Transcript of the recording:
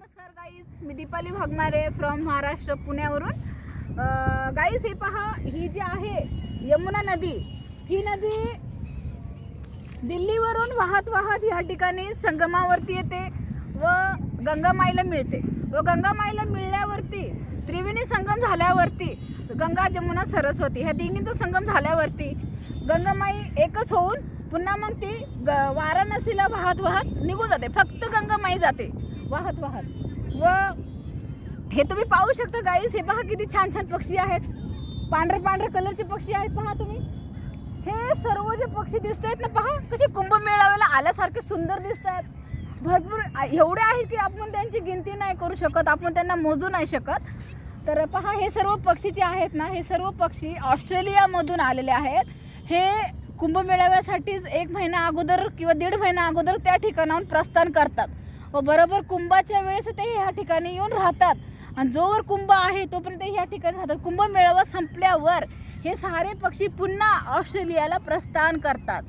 नमस्कार गाईज, मी दीपाली भागमारे फ्रॉम महाराष्ट्र पुण्यावरून. गाईज हे पहा, ही जी आहे यमुना नदी, ही नदी दिल्लीवरून वाहत वाहत या ठिकाणी संगमावरती येते व गंगामाईला मिळते. व गंगामाईला मिळल्यावरती त्रिवेणी संगम झाल्यावरती गंगा जमुना सरस्वती ह्या तिन्हीचा संगम झाल्यावरती गंगामाई एकच होऊन पुन्हा मग ती वाराणसीला वाहत वाहत निघून जाते. फक्त गंगामाई जाते वाहत वाहत. व हे तुम्ही पाहू शकता गाईज, हे पहा किती छान छान पक्षी आहेत, पांढरे पांढरे कलरचे पक्षी आहेत. पहा तुम्ही, हे सर्व जे पक्षी दिसत आहेत ना, पहा कसे कुंभमेळाव्याला आल्यासारखे सुंदर दिसत आहेत. भरपूर एवढे आहेत की आपण त्यांची गिनती नाही करू शकत, आपण त्यांना मोजू नाही शकत. तर पहा, हे सर्व पक्षी जे आहेत ना, हे सर्व पक्षी ऑस्ट्रेलियामधून आलेले आहेत. हे कुंभमेळाव्यासाठीच 1 महिना अगोदर किंवा 1.5 महिना अगोदर त्या ठिकाणाहून प्रस्थान करतात व बरोबर कुंभाच्या वेळेस ते ह्या ठिकाणी येऊन राहतात. आणि जोवर कुंभ आहे तोपर्यंत ह्या ठिकाणी राहतात. कुंभमेळावा संपल्यावर हे सारे पक्षी पुन्हा ऑस्ट्रेलियाला प्रस्थान करतात.